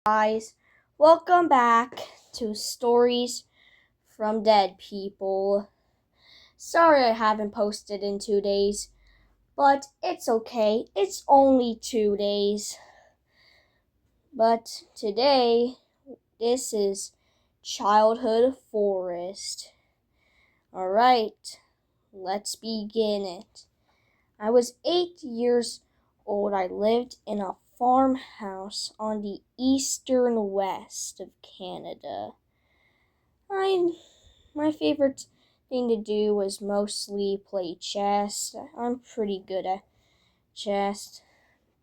Guys, welcome back to Stories from Dead People. Sorry I haven't posted in 2 days, but it's okay. It's only 2 days. But today, this is Childhood Forest. Alright, let's begin it. I was 8 years old. I lived in a farmhouse on the eastern west of Canada. My favorite thing to do was mostly play chess. I'm pretty good at chess,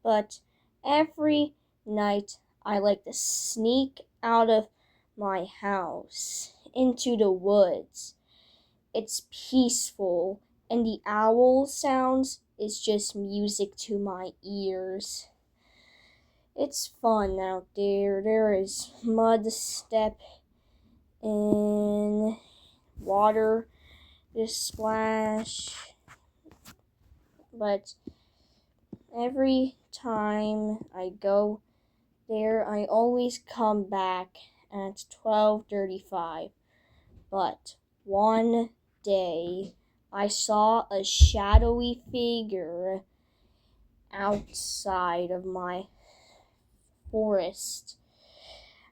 but every night I like to sneak out of my house into the woods. It's peaceful, and the owl sounds is just music to my ears. It's fun out there. There is mud to step in, water to splash, but every time I go there, I always come back at 12:35. But one day, I saw a shadowy figure outside of my forest.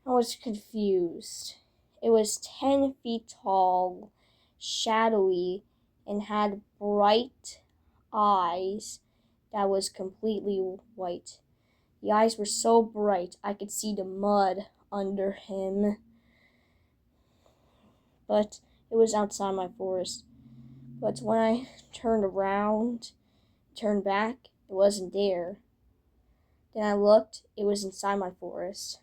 I was confused. It was 10 feet tall, shadowy, and had bright eyes that was completely white. The eyes were so bright I could see the mud under him. But it was outside my forest. But when I turned back, it wasn't there. Then I looked, it was inside my forest.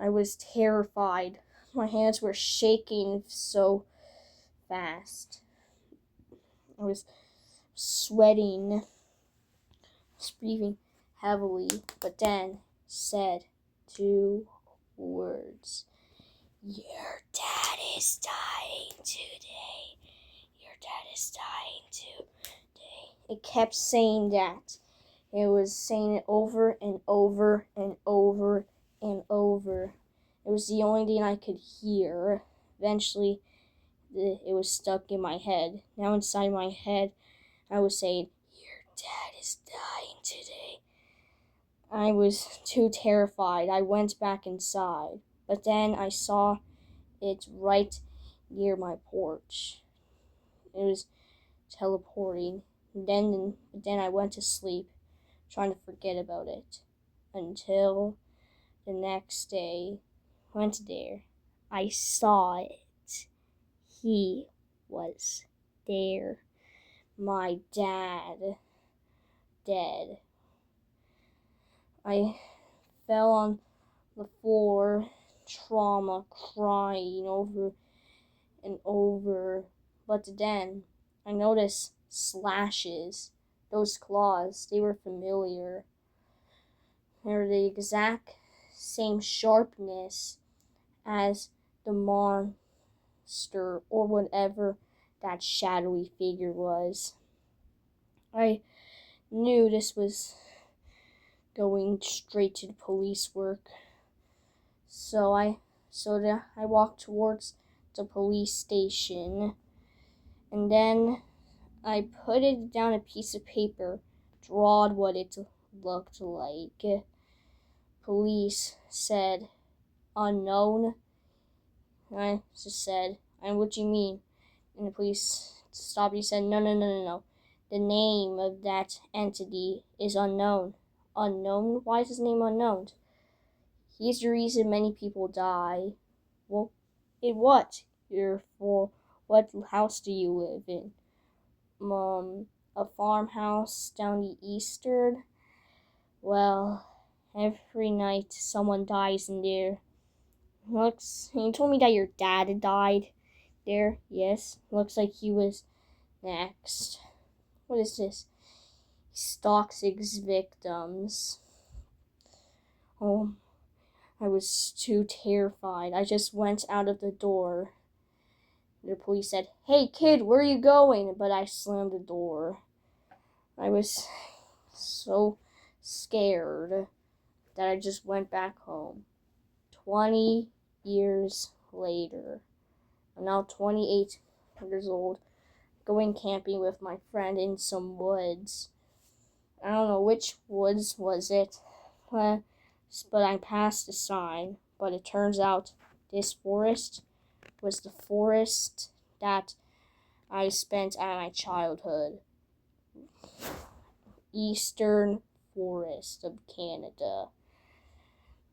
I was terrified. My hands were shaking so fast. I was sweating, breathing heavily, but then said 2 words. Your dad is dying today. Your dad is dying today. It kept saying that. It was saying it over and over and over and over. It was the only thing I could hear. Eventually, it was stuck in my head. Now inside my head, I was saying, your dad is dying today. I was too terrified. I went back inside. But then I saw it right near my porch. It was teleporting. Then I went to sleep, trying to forget about it. Until the next day, went there. I saw it. He was there. My dad, dead. I fell on the floor, trauma, crying over and over. But then I noticed slashes. Those claws, they were familiar. They were the exact same sharpness as the monster or whatever that shadowy figure was. I knew this was going straight to the police work. So I walked towards the police station, and then I put it down a piece of paper, drawed what it looked like. Police said, unknown. And I just said, and what do you mean? And the police stopped. He said, no. The name of that entity is unknown. Unknown? Why is his name unknown? He's the reason many people die. Well, in what? What house do you live in? A farmhouse down the eastern. Well, every night someone dies in there. You told me that your dad died there. Yes, looks like he was next. What is this? He stalks his victims. Oh, I was too terrified. I just went out of the door. The police said, "Hey kid, where are you going?" But I slammed the door. I was so scared. that I just went back home. 20 years later. I'm now 28 years old, going camping with my friend in some woods. I don't know which woods was it, but I passed a sign. But it turns out this forest was the forest that I spent at my childhood. Eastern Forest of Canada.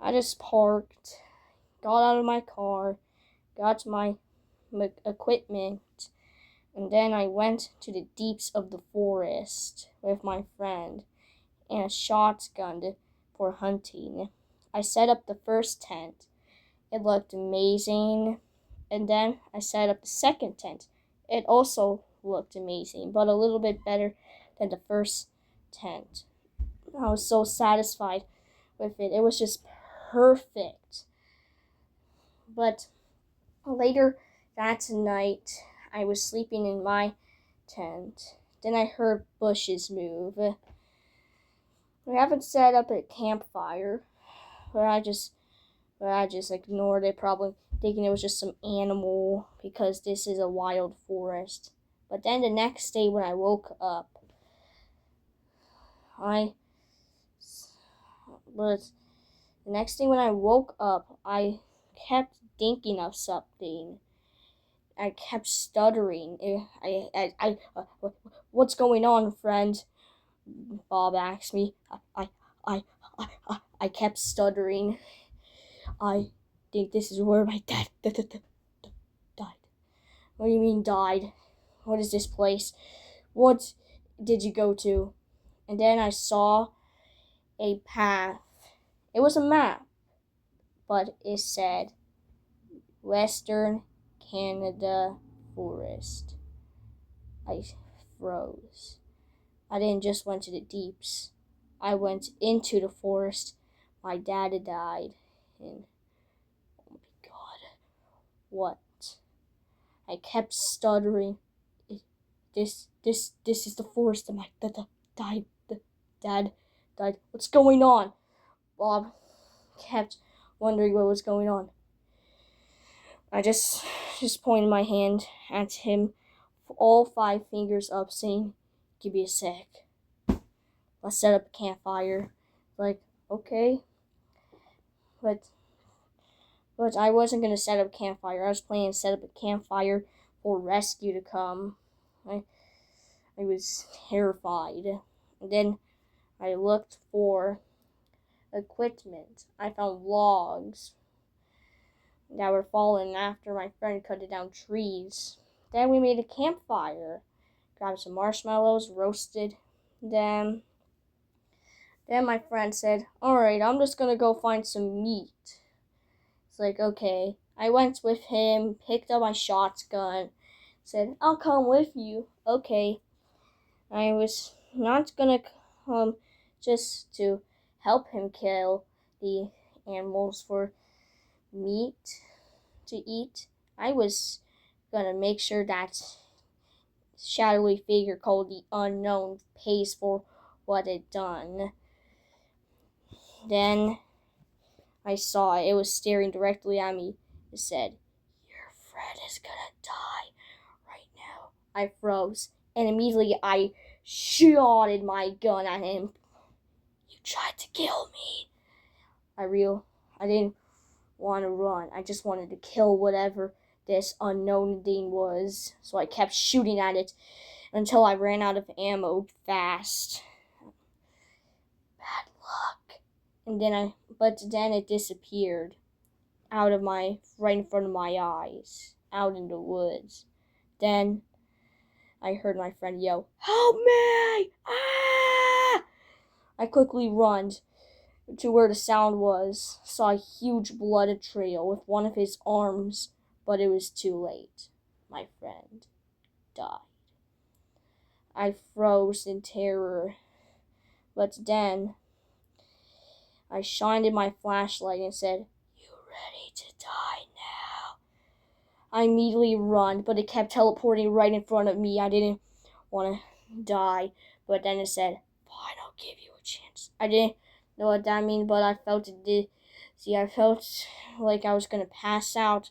I just parked, got out of my car, got my equipment, and then I went to the deeps of the forest with my friend and a shotgun for hunting. I set up the first tent. It looked amazing. And then I set up the second tent. It also looked amazing, but a little bit better than the first tent. I was so satisfied with it. It was just perfect. But later that night, I was sleeping in my tent. Then I heard bushes move. We haven't set up a campfire, but I just ignored it, probably thinking it was just some animal because this is a wild forest. But then the next day when I woke up, I kept thinking of something. I kept stuttering. What's going on, friend? Bob asked me. I kept stuttering. I think this is where my dad died. What do you mean died? What is this place? What did you go to? And then I saw a path. It was a map, but it said Western Canada Forest. I froze. I didn't just went to the deeps. I went into the forest. My dad had died. And oh my God, what? I kept stuttering. This is the forest that my dad died. What's going on? Bob kept wondering what was going on. I just pointed my hand at him, all 5 fingers up, saying, "Give me a sec. Let's set up a campfire." Like, okay. But I wasn't going to set up a campfire. I was planning to set up a campfire for rescue to come. I was terrified. And then I looked for equipment. I found logs that were falling after my friend cut down trees. Then we made a campfire. Grabbed some marshmallows, roasted them. Then my friend said, "Alright, I'm just gonna go find some meat." It's like, okay. I went with him, picked up my shotgun, said, "I'll come with you." Okay. I was not gonna come just to help him kill the animals for meat to eat. I was gonna make sure that shadowy figure called the Unknown pays for what it done. Then I saw it. It was staring directly at me. It said, "Your friend is gonna die right now." I froze, and immediately I shotted my gun at him. "You tried to kill me." I didn't want to run. I just wanted to kill whatever this unknown thing was. So I kept shooting at it until I ran out of ammo fast. Bad luck. But then it disappeared right in front of my eyes, out in the woods. Then I heard my friend yell, "Help me! Ah!" I quickly ran to where the sound was, saw a huge blood trail with one of his arms, but it was too late. My friend died. I froze in terror, but then I shined in my flashlight and said, "You ready to die now?" I immediately ran, but it kept teleporting right in front of me. I didn't want to die, but then it said, "Fine, I'll give you a chance." I didn't know what that means, but I felt it did. See, I felt like I was gonna pass out.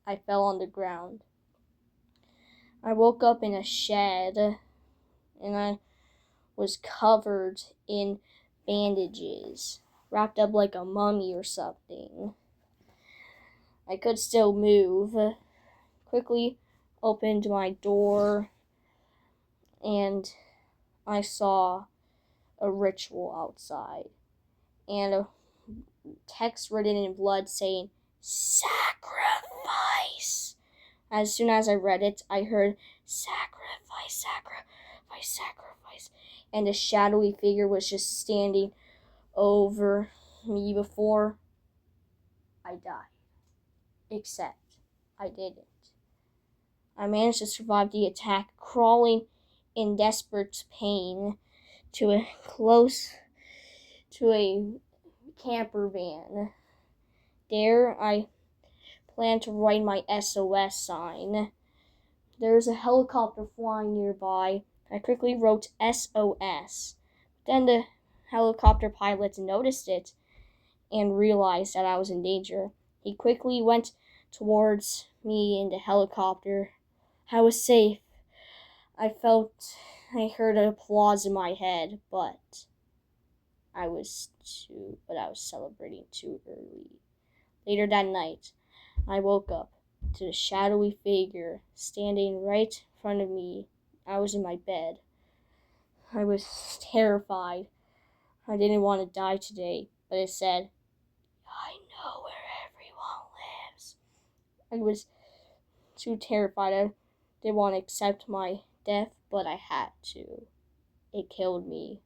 I fell on the ground. I woke up in a shed, and I was covered in bandages, wrapped up like a mummy or something. I could still move. Quickly opened my door, and I saw a ritual outside, and a text written in blood saying, "Sacrifice." As soon as I read it, I heard, "Sacrifice, sacrifice, sacrifice." And a shadowy figure was just standing over me before I died. Except I didn't. I managed to survive the attack, crawling in desperate pain to a camper van. There I planned to write my SOS sign. There was a helicopter flying nearby. I quickly wrote SOS. Then the helicopter pilot noticed it and realized that I was in danger. He quickly went towards me in the helicopter. I was safe. I heard applause in my head, but I was celebrating too early. Later that night, I woke up to the shadowy figure standing right in front of me. I was in my bed. I was terrified. I didn't want to die today, but it said, "I know where everyone lives." I was too terrified. I didn't want to accept my death, but I had to. It killed me.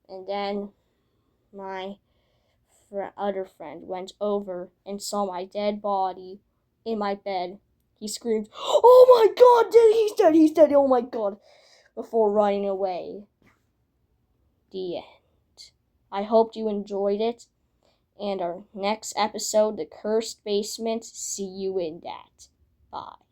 And then my other friend went over and saw my dead body in my bed. He screamed, "Oh my God, he's dead, oh my God," before running away. The end. I hope you enjoyed it. And our next episode, The Cursed Basement, see you in that. Bye.